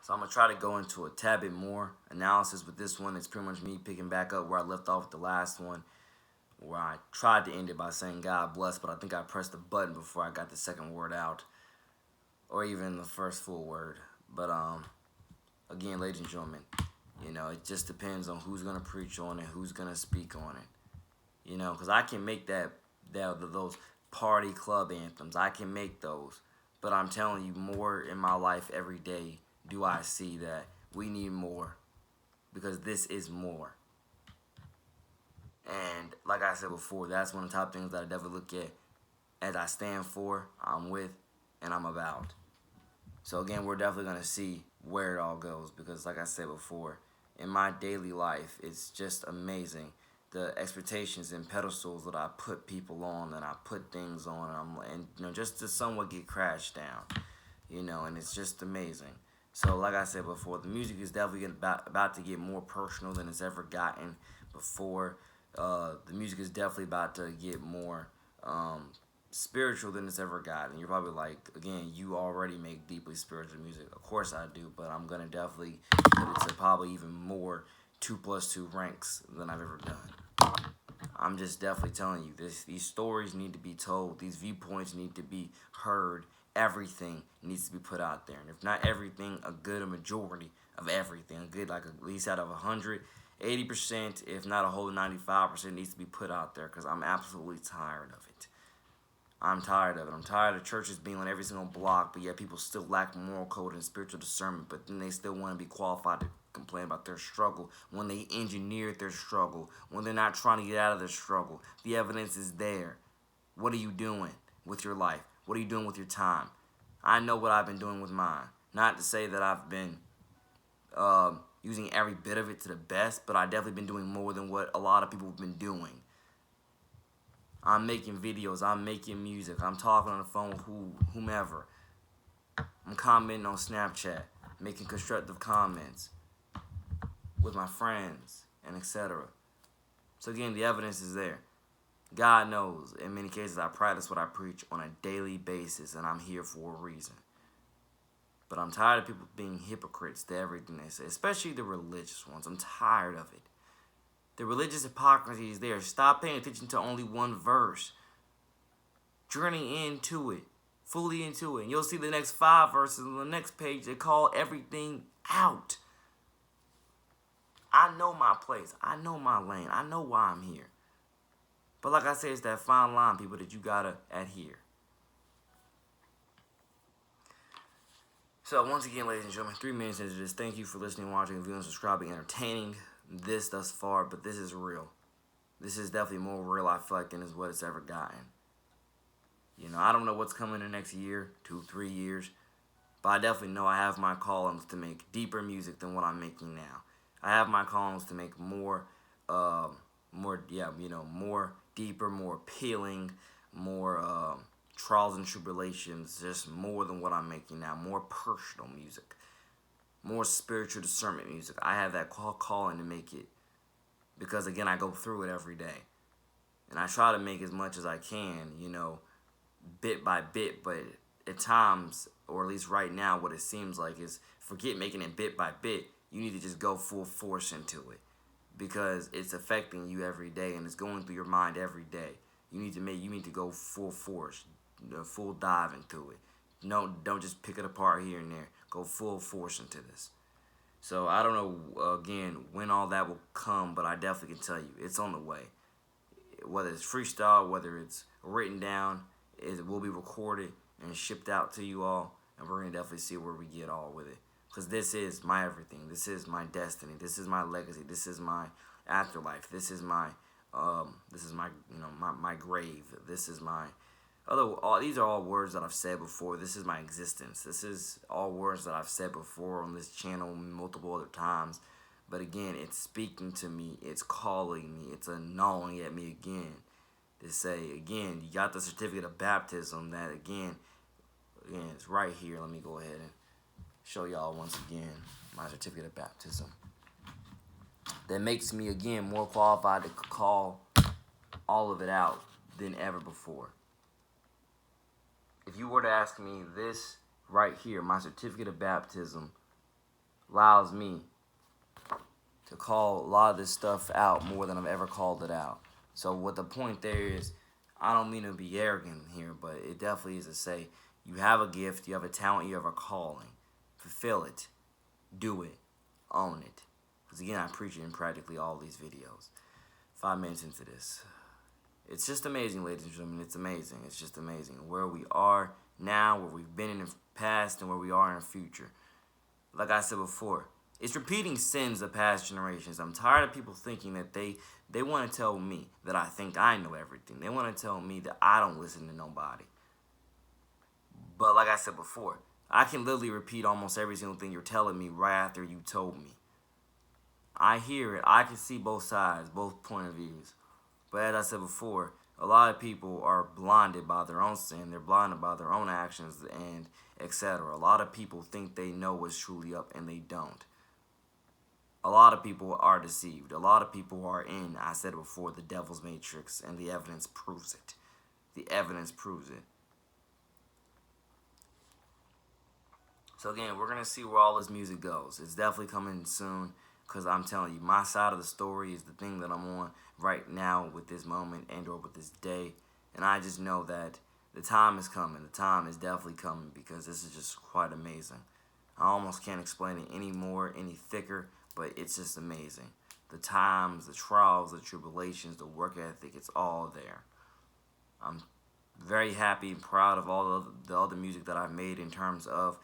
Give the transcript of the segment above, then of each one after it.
So I'm going to try to go into a tad bit more analysis with this one. It's pretty much me picking back up where I left off with the last one, where I tried to end it by saying God bless, but I think I pressed the button before I got the second word out, or even the first full word. But again, ladies and gentlemen, it just depends on who's going to preach on it, who's going to speak on it. Because I can make those party club anthems. I can make those. But I'm telling you, more in my life every day do I see that we need more, because this is more. And like I said before, that's one of the top things that I definitely look at as I stand for, I'm with, and I'm about. So again, we're definitely going to see where it all goes, because like I said before, in my daily life, it's just amazing the expectations and pedestals that I put people on, and I put things on, and just to somewhat get crashed down, and it's just amazing. So like I said before, the music is definitely about to get more personal than it's ever gotten before. The music is definitely about to get more spiritual than it's ever gotten. You're probably like, again, you already make deeply spiritual music. Of course I do, but I'm going to definitely put it to probably even more 2+2 ranks than I've ever done. I'm just definitely telling you, these stories need to be told. These viewpoints need to be heard. Everything needs to be put out there. And if not everything, a majority of everything. A good, like at least out of 100, 80%, if not a whole 95%, needs to be put out there, because I'm absolutely tired of it. I'm tired of it. I'm tired of churches being on every single block, but yet people still lack moral code and spiritual discernment, but then they still want to be qualified to complain about their struggle when they engineered their struggle, when they're not trying to get out of their struggle. The evidence is there. What are you doing with your life? What are you doing with your time? I know what I've been doing with mine. Not to say that I've been using every bit of it to the best, but I've definitely been doing more than what a lot of people have been doing. I'm making videos, I'm making music, I'm talking on the phone with whomever. I'm commenting on Snapchat, making constructive comments with my friends, and etc. So again, the evidence is there. God knows, in many cases, I practice what I preach on a daily basis, and I'm here for a reason. But I'm tired of people being hypocrites to everything they say, especially the religious ones. I'm tired of it. The religious hypocrisy is there. Stop paying attention to only one verse. Journey into it, fully into it. And you'll see the next 5 verses on the next page. They call everything out. I know my place. I know my lane. I know why I'm here. But like I said, it's that fine line, people, that you gotta adhere. So once again, ladies and gentlemen, 3 minutes into this. Thank you for listening, watching, viewing, subscribing, entertaining this thus far. But this is real. This is definitely more real, I feel like, than is what it's ever gotten. I don't know what's coming in the next year, 2, 3 years. But I definitely know I have my callings to make deeper music than what I'm making now. I have my callings to make more deeper, more appealing, more trials and tribulations, just more than what I'm making now. More personal music, more spiritual discernment music. I have that calling to make it, because again, I go through it every day, and I try to make as much as I can, bit by bit. But at times, or at least right now, what it seems like is, forget making it bit by bit. You need to just go full force into it, because it's affecting you every day, and it's going through your mind every day. You need to go full force, full dive into it. No, don't just pick it apart here and there. Go full force into this. So I don't know, again, when all that will come, but I definitely can tell you it's on the way. Whether it's freestyle, whether it's written down, it will be recorded and shipped out to you all, and we're gonna definitely see where we get all with it. Because this is my everything. This is my destiny. This is my legacy. This is my afterlife. This is my my grave. This is my these are all words that I've said before. This is my existence. This is all words that I've said before on this channel multiple other times. But again, it's speaking to me. It's calling me. It's gnawing at me again to say, again, you got the certificate of baptism. That again, it's right here. Let me go ahead and show y'all once again my certificate of baptism. That makes me, again, more qualified to call all of it out than ever before. If you were to ask me, this right here, my certificate of baptism, allows me to call a lot of this stuff out more than I've ever called it out. So what the point there is, I don't mean to be arrogant here, but it definitely is to say you have a gift, you have a talent, you have a calling. Fulfill it, do it, own it. Because again, I preach it in practically all these videos. 5 minutes into this. It's just amazing, ladies and gentlemen. It's amazing. It's just amazing. Where we are now, where we've been in the past, and where we are in the future. Like I said before, it's repeating sins of past generations. I'm tired of people thinking that they want to tell me that I think I know everything. They want to tell me that I don't listen to nobody. But like I said before, I can literally repeat almost every single thing you're telling me right after you told me. I hear it. I can see both sides, both point of views. But as I said before, a lot of people are blinded by their own sin. They're blinded by their own actions and etc. A lot of people think they know what's truly up and they don't. A lot of people are deceived. A lot of people are in, I said it before, the devil's matrix, and the evidence proves it. The evidence proves it. So again, we're going to see where all this music goes. It's definitely coming soon. Because I'm telling you, my side of the story is the thing that I'm on right now with this moment and or with this day. And I just know that the time is coming. The time is definitely coming because this is just quite amazing. I almost can't explain it any more, any thicker, but it's just amazing. The times, the trials, the tribulations, the work ethic, it's all there. I'm very happy and proud of all of the other music that I've made in terms of,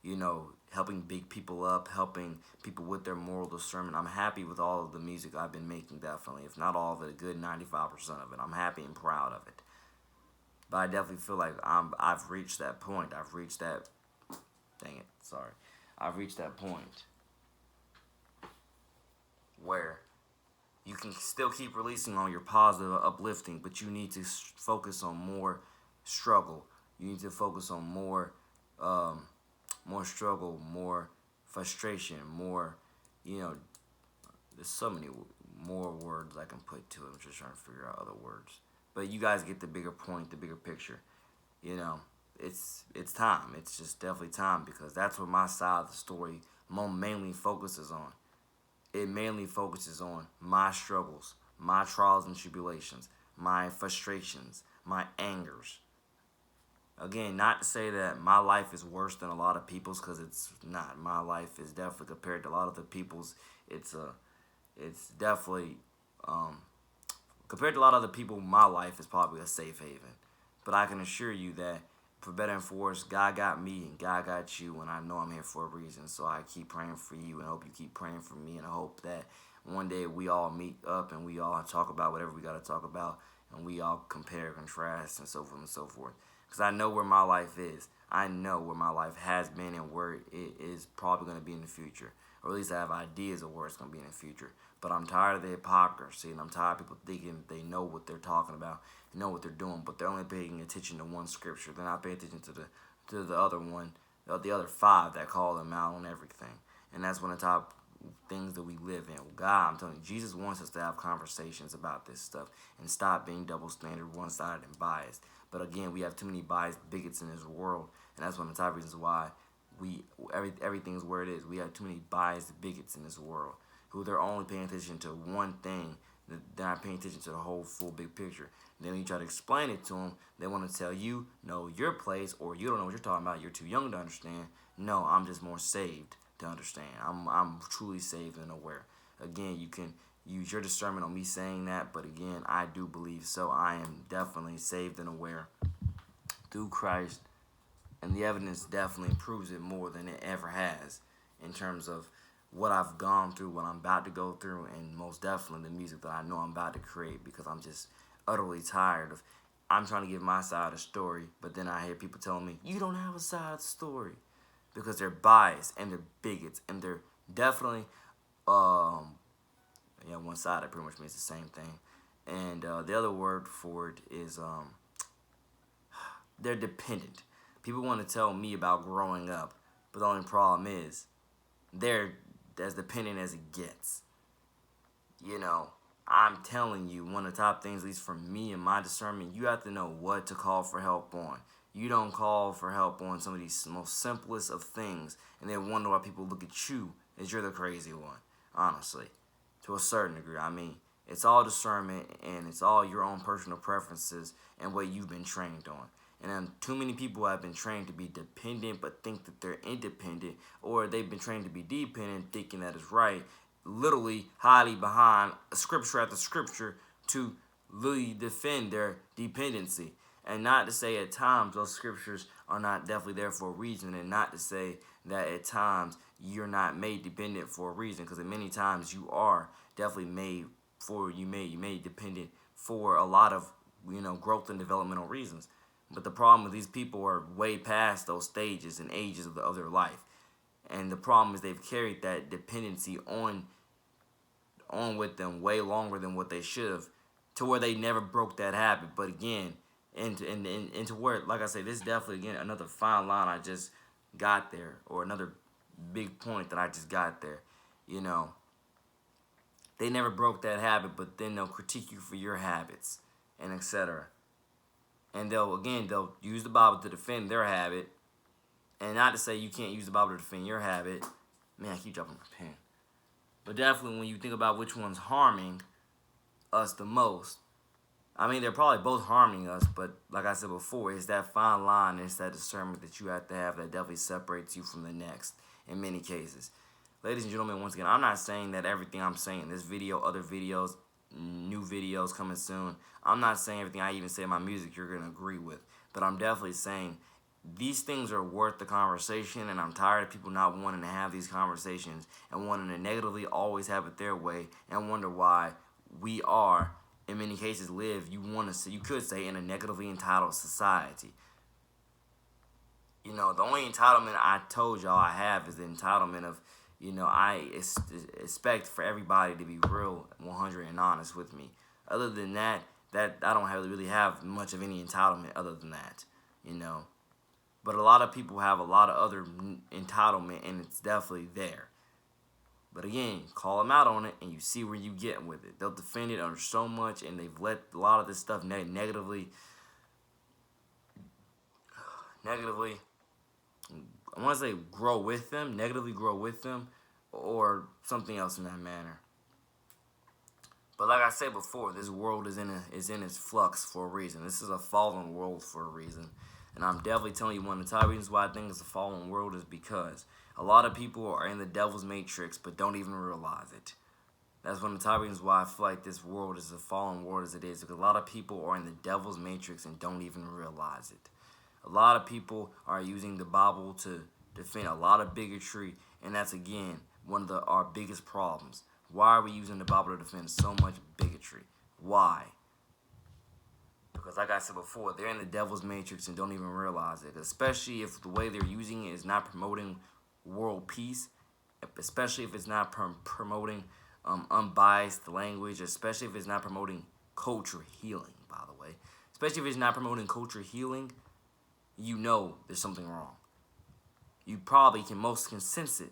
you know, helping big people up, helping people with their moral discernment. I'm happy with all of the music I've been making, definitely. If not all of it, a good 95% of it. I'm happy and proud of it. But I definitely feel like I've reached that point. I've reached that... Dang it, sorry. I've reached that point where you can still keep releasing on your positive, uplifting, but you need to focus on more struggle. You need to focus on more struggle, more frustration, more, you know, there's so many more words I can put to it. I'm just trying to figure out other words. But you guys get the bigger point, the bigger picture. You know, it's time. It's just definitely time because that's what my side of the story mainly focuses on. It mainly focuses on my struggles, my trials and tribulations, my frustrations, my angers. Again, not to say that my life is worse than a lot of people's, because it's not. My life is definitely, compared to a lot of the people's, it's definitely, compared to a lot of other people, my life is probably a safe haven. But I can assure you that for better and for worse, God got me and God got you, and I know I'm here for a reason. So I keep praying for you and hope you keep praying for me, and I hope that one day we all meet up and we all talk about whatever we got to talk about, and we all compare, contrast, and so forth and so forth. Because I know where my life is. I know where my life has been and where it is probably going to be in the future. Or at least I have ideas of where it's going to be in the future. But I'm tired of the hypocrisy, and I'm tired of people thinking they know what they're talking about, know what they're doing, but they're only paying attention to one scripture. They're not paying attention to the other one, the other five that call them out on everything. And that's one of the top things that we live in. God, I'm telling you, Jesus wants us to have conversations about this stuff and stop being double standard, one-sided, and biased. But again, we have too many biased bigots in this world, and that's one of the top reasons why everything is where it is. We have too many biased bigots in this world who they're only paying attention to one thing. They're not paying attention to the whole full big picture. And then when you try to explain it to them, they want to tell you, no, your place, or you don't know what you're talking about. You're too young to understand. No, I'm just more saved to understand. I'm truly saved and aware. Again, you can use your discernment on me saying that, but again, I do believe so. I am definitely saved and aware through Christ, and the evidence definitely proves it more than it ever has in terms of what I've gone through, what I'm about to go through, and most definitely the music that I know I'm about to create, because I'm just utterly tired of, I'm trying to give my side of the story, but then I hear people telling me, you don't have a side of the story, because they're biased, and they're bigots, and they're definitely, one-sided pretty much means the same thing, and the other word for it is, they're dependent. People want to tell me about growing up, but the only problem is, they're as dependent as it gets. You know, I'm telling you, one of the top things, at least for me and my discernment, you have to know what to call for help on. You don't call for help on some of these most simplest of things, and then wonder why people look at you as you're the crazy one. Honestly, to a certain degree. I mean, it's all discernment, and it's all your own personal preferences and what you've been trained on. And then too many people have been trained to be dependent but think that they're independent, or they've been trained to be dependent thinking that is right, literally hiding behind scripture after scripture to literally defend their dependency. And not to say at times those scriptures are not definitely there for a reason, and not to say that at times you're not made dependent for a reason, because many times you are definitely made for you made dependent for a lot of growth and developmental reasons. But the problem is these people are way past those stages and ages of their life. And the problem is they've carried that dependency on with them way longer than what they should have, to where they never broke that habit. But again, into where, like I say, this is definitely, again, another fine line I just got there, or another big point that I just got there. They never broke that habit, but then they'll critique you for your habits, and etc. And they'll use the Bible to defend their habit. And not to say you can't use the Bible to defend your habit. Man, I keep dropping my pen. But definitely when you think about which one's harming us the most, I mean, they're probably both harming us, but like I said before, it's that fine line, it's that discernment that you have to have that definitely separates you from the next in many cases. Ladies and gentlemen, once again, I'm not saying that everything I'm saying, this video, other videos, new videos coming soon, I'm not saying everything I even say in my music you're going to agree with, but I'm definitely saying these things are worth the conversation, and I'm tired of people not wanting to have these conversations and wanting to negatively always have it their way, and wonder why we are, in many cases, you could say, in a negatively entitled society. The only entitlement I told y'all I have is the entitlement of, I expect for everybody to be real, 100 and honest with me. Other than that I don't really have much of any entitlement other than that, But a lot of people have a lot of other entitlement, and it's definitely there. But again, call them out on it, and you see where you get with it. They'll defend it under so much, and they've let a lot of this stuff negatively, I want to say negatively grow with them, or something else in that manner. But like I said before, this world is in its flux for a reason. This is a fallen world for a reason. And I'm definitely telling you, one of the top reasons why I think it's a fallen world is because a lot of people are in the devil's matrix but don't even realize it. That's one of the top reasons why I feel like this world is a fallen world as it is, because a lot of people are in the devil's matrix and don't even realize it. A lot of people are using the Bible to defend a lot of bigotry, and that's, again, one of our biggest problems. Why are we using the Bible to defend so much bigotry? Why? Because like I said before, they're in the devil's matrix and don't even realize it. Especially if the way they're using it is not promoting world peace. Especially if it's not promoting unbiased language. Especially if it's not promoting culture healing, by the way. Especially if it's not promoting culture healing, there's something wrong. You probably can sense it.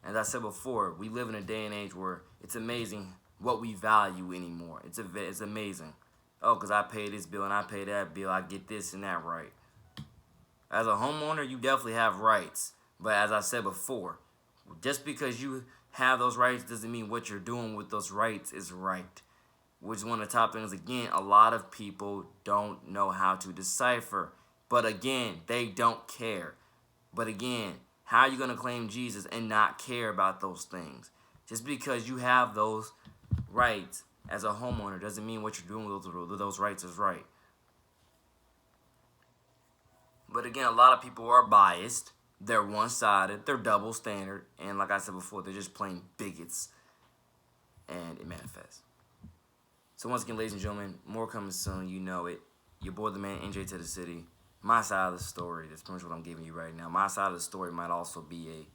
As I said before, we live in a day and age where it's amazing what we value anymore. It's amazing. Oh, because I pay this bill and I pay that bill, I get this and that right. As a homeowner, you definitely have rights. But as I said before, just because you have those rights doesn't mean what you're doing with those rights is right. Which is one of the top things, again, a lot of people don't know how to decipher. But again, they don't care. But again, how are you going to claim Jesus and not care about those things? Just because you have those rights as a homeowner doesn't mean what you're doing with those rights is right. But again, a lot of people are biased. They're one-sided. They're double standard. And like I said before, they're just plain bigots. And it manifests. So once again, ladies and gentlemen, more coming soon. You know it. Your boy, the man, NJ to the city. My side of the story. That's pretty much what I'm giving you right now. My side of the story might also be a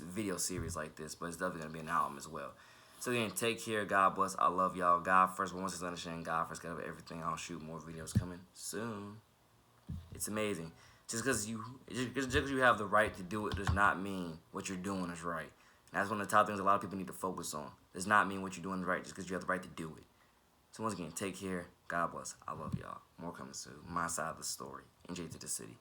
video series like this, but it's definitely going to be an album as well. So again, take care. God bless. I love y'all. God first. But once it's understanding God first, got everything. I'll shoot more videos coming soon. It's amazing. Just because you have the right to do it does not mean what you're doing is right. And that's one of the top things a lot of people need to focus on. Does not mean what you're doing is right just because you have the right to do it. So once again, take care. God bless. I love y'all. More coming soon. My side of the story. NJ to the city.